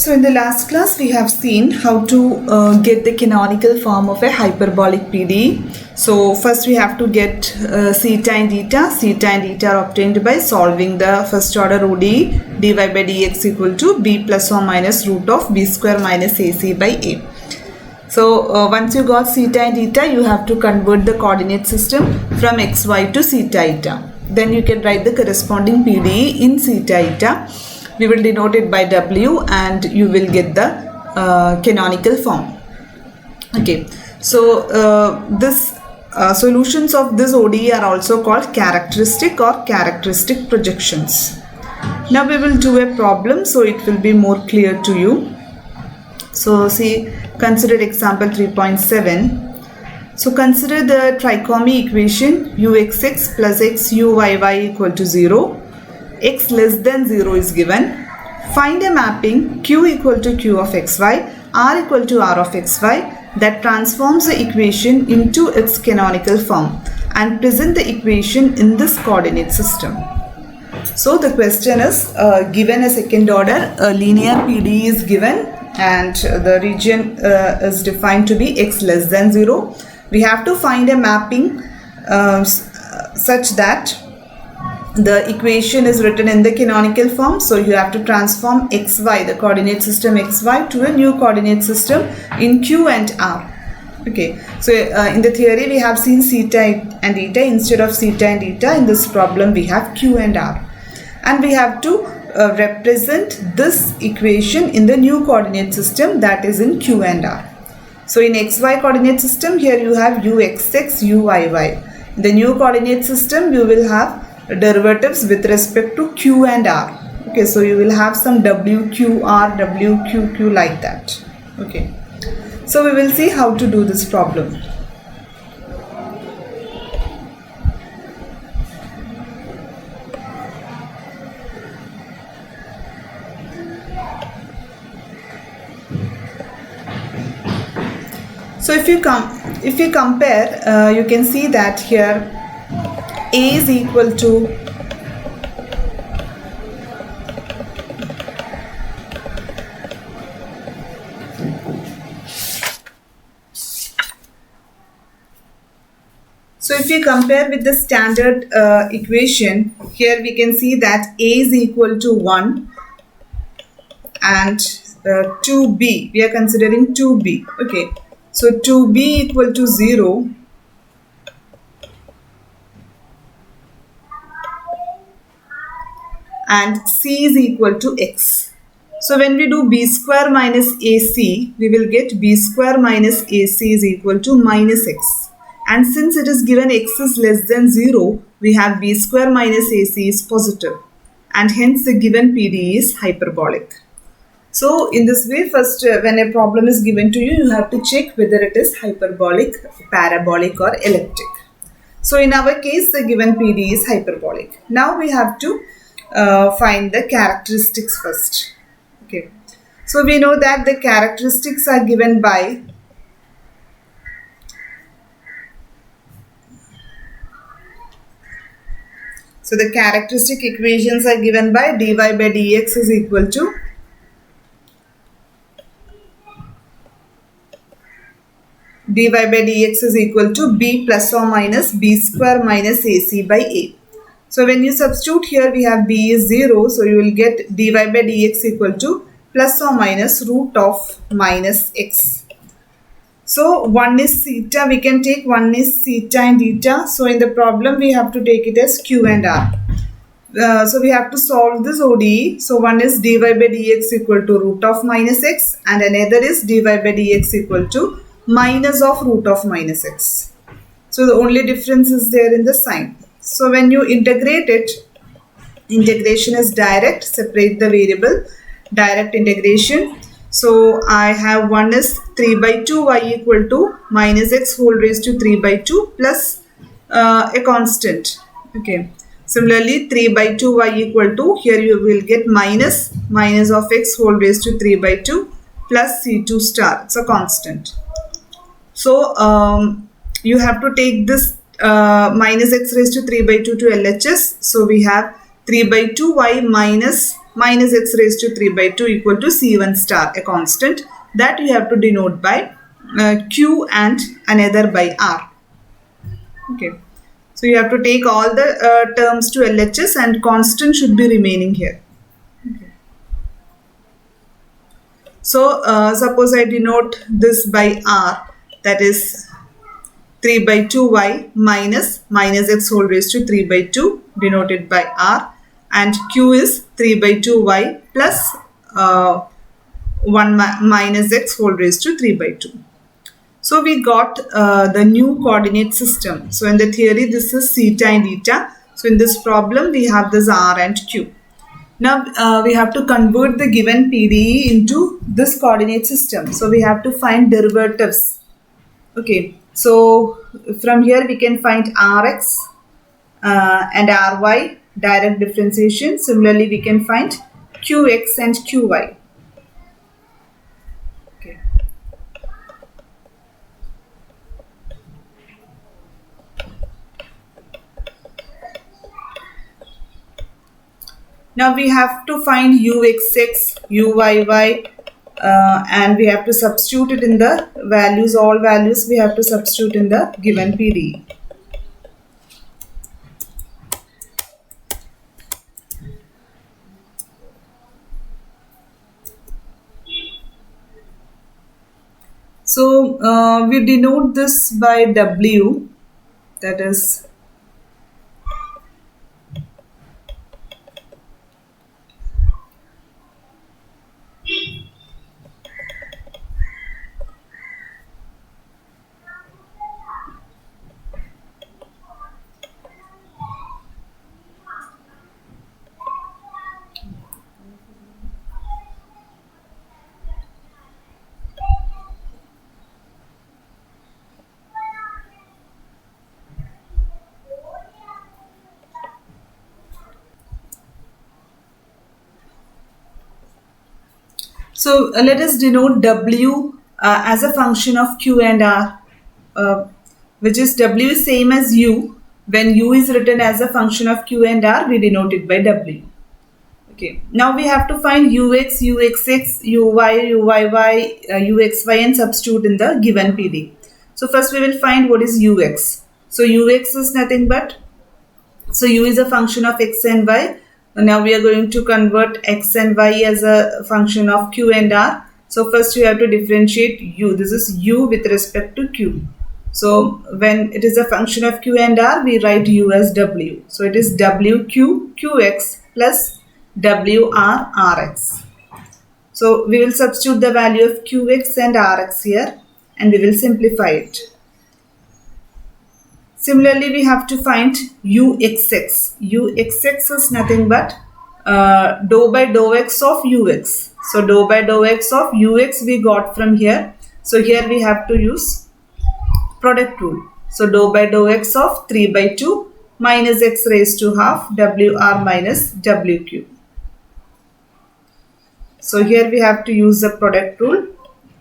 So in the last class we have seen how to get the canonical form of a hyperbolic PDE. So first we have to get theta and eta. Theta and eta are obtained by solving the first order ODE. dy by dx equal to b plus or minus root of b square minus ac by a. So once you got theta and eta, you have to convert the coordinate system from xy to theta eta. Then you can write the corresponding PDE in theta eta. We will denote it by W and you will get the canonical form. Okay, so this solutions of this ODE are also called characteristic or characteristic projections. Now we will do a problem so it will be more clear to you. So see, consider example 3.7. So consider the trichomy equation uxx plus x uyy equal to 0. X less than 0 is given. Find a mapping q equal to q of xy, r equal to r of xy that transforms the equation into its canonical form and present the equation in this coordinate system. So the question is given a second order, a linear PDE is given and the region is defined to be x less than 0. We have to find a mapping such that the equation is written in the canonical form. So you have to transform xy, the coordinate system xy, to a new coordinate system in q and r. Okay, so in the theory we have seen theta and eta. Instead of theta and eta, in this problem we have q and r, and we have to represent this equation in the new coordinate system, that is in q and r. So in xy coordinate system, here you have uxx, uyy. In the new coordinate system you will have derivatives with respect to q and r. Okay, so you will have some wqr, wqqq like that. Okay, so we will see how to do this problem. So if you compare, you can see that here A is equal to if you compare with the standard equation, here we can see that A is equal to 1 and 2B, we are considering 2B. Okay, so 2B equal to 0 and C is equal to X. So when we do B square minus AC, we will get B square minus AC is equal to minus X. And since it is given X is less than 0, we have B square minus AC is positive. And hence the given PDE is hyperbolic. So in this way, first when a problem is given to you, you have to check whether it is hyperbolic, parabolic or elliptic. So in our case, the given PDE is hyperbolic. Now we have to find the characteristics first. Okay, so we know that the characteristics are given by the characteristic equations are given by dy by dx is equal to dy by dx is equal to b plus or minus b square minus ac by a. So when you substitute here, we have b is 0, so you will get dy by dx equal to plus or minus root of minus x. So one is theta, we can take one is theta and eta. So in the problem we have to take it as q and r. So we have to solve this ODE. So one is dy by dx equal to root of minus x and another is dy by dx equal to minus of root of minus x. So the only difference is there in the sign. So when you integrate it, integration is direct, separate the variable, direct integration. So I have one is 3 by 2 y equal to minus x whole raised to 3 by 2 plus a constant. Okay. Similarly 3 by 2 y equal to, here you will get minus of x whole raised to 3 by 2 plus c2 star. It's a constant. So you have to take this minus x raised to 3 by 2 to LHS. So we have 3 by 2y minus minus x raised to 3 by 2 equal to C1 star, a constant that you have to denote by Q and another by R. Okay. So you have to take all the terms to LHS and constant should be remaining here. Okay. So suppose I denote this by R, that is 3 by 2y minus x whole raised to 3 by 2 denoted by R, and Q is 3 by 2y plus 1 minus x whole raised to 3 by 2. So we got the new coordinate system. So in the theory this is theta and eta. So in this problem we have this R and Q. Now we have to convert the given PDE into this coordinate system. So we have to find derivatives. Okay. So from here we can find Rx and Ry, direct differentiation. Similarly we can find Qx and Qy. Okay. Now we have to find Uxx, Uyy, and we have to substitute it in the values, all values we have to substitute in the given PDE. So we denote this by W, that is So let us denote W as a function of Q and R, which is W is same as U. When U is written as a function of Q and R, we denote it by W. Okay. Now we have to find Ux, Uxx, Uy, Uyy, Uxy and substitute in the given PD. So first we will find what is Ux. So Ux is nothing but, so U is a function of X and Y. Now we are going to convert X and Y as a function of Q and R. So first you have to differentiate U. This is U with respect to Q. So when it is a function of Q and R, we write U as W. So it is WQ QX plus WR RX. So we will substitute the value of QX and RX here and we will simplify it. Similarly, we have to find Uxx. Uxx is nothing but dou by dou x of Ux. So dou by dou x of Ux we got from here. So here we have to use product rule. So dou by dou x of 3 by 2 minus x raised to half WR minus WQ. So here we have to use the product rule.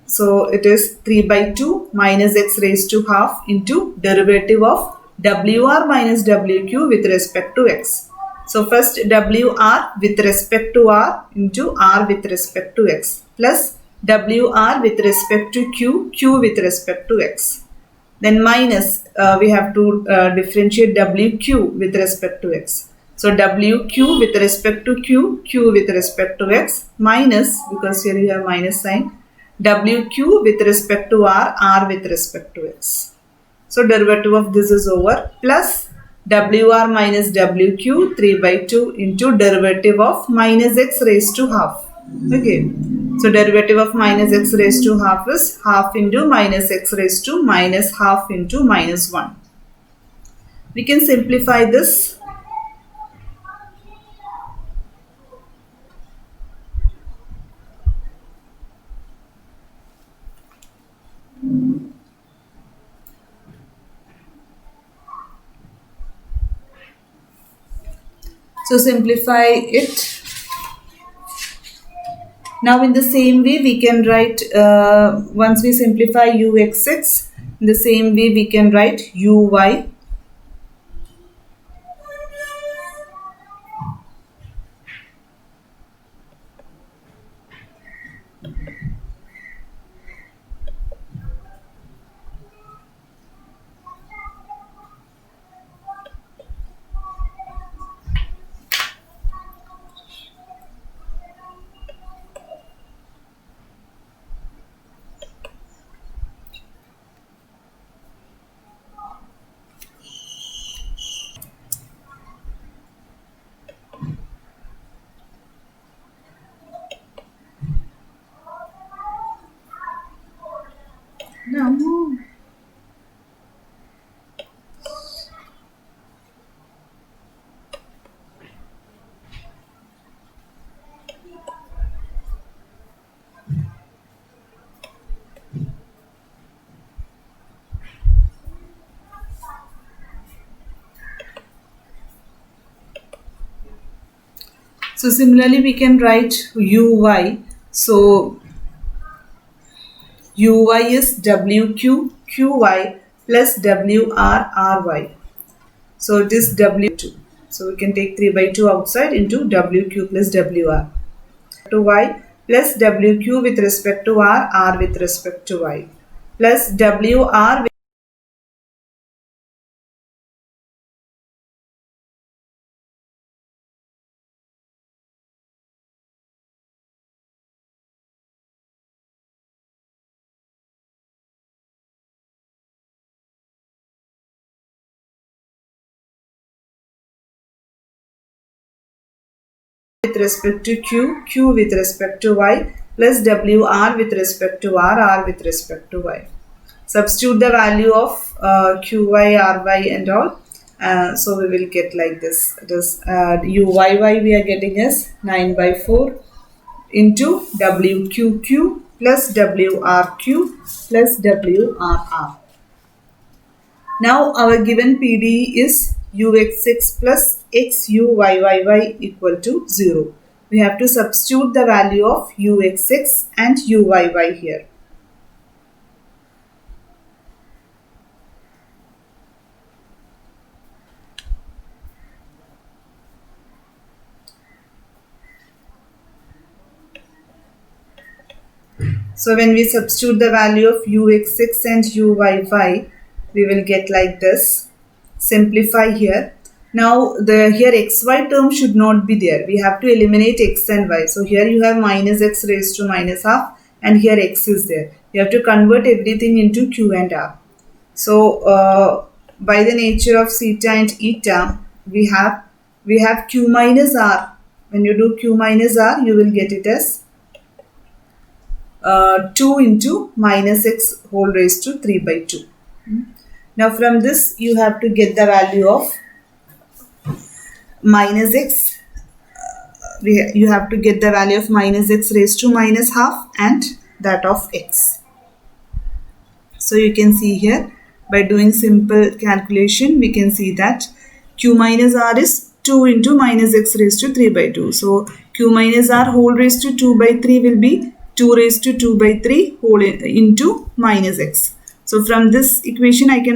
So it is 3 by 2 minus x raised to half into derivative of WR minus WQ with respect to x. So first WR with respect to R into R with respect to x plus WR with respect to Q, Q with respect to x. Then minus we have to differentiate WQ with respect to x. So WQ with respect to Q, Q with respect to x minus, because here you have minus sign, WQ with respect to R, R with respect to x. So derivative of this is over plus WR minus WQ 3 by 2 into derivative of minus x raised to half. Okay. So derivative of minus x raised to half is half into minus x raised to minus half into minus 1. We can simplify this. So simplify it. Now in the same way we can write, once we simplify Uxx, in the same way we can write Uy. So similarly we can write uy. So uy is wq qy plus wr ry. So it is w2. So we can take 3 by 2 outside into wq plus wr. To y plus wq with respect to r with respect to y plus wr with respect to q with respect to y plus wr with respect to r with respect to y. Substitute the value of qy, ry and all. So we will get like this. It is uyy we are getting as 9 by 4 into wqqq plus wrq plus wrr. Now our given PD is ux6 plus xuyy equal to 0. We have to substitute the value of ux6 and uyy here. So when we substitute the value of ux6 and uyy, we will get like this. Simplify here. Now here xy term should not be there. We have to eliminate x and y. So here you have minus x raised to minus half and here x is there. You have to convert everything into q and r. So by the nature of theta and eta, we have q minus r. When you do q minus r, you will get it as 2 into minus x whole raised to 3 by 2. Now from this you have to get the value of minus x. You have to get the value of minus x raised to minus half and that of x. So you can see here by doing simple calculation we can see that q minus r is 2 into minus x raised to 3 by 2. So q minus r whole raised to 2 by 3 will be 2 raised to 2 by 3 whole into minus x. So from this equation I can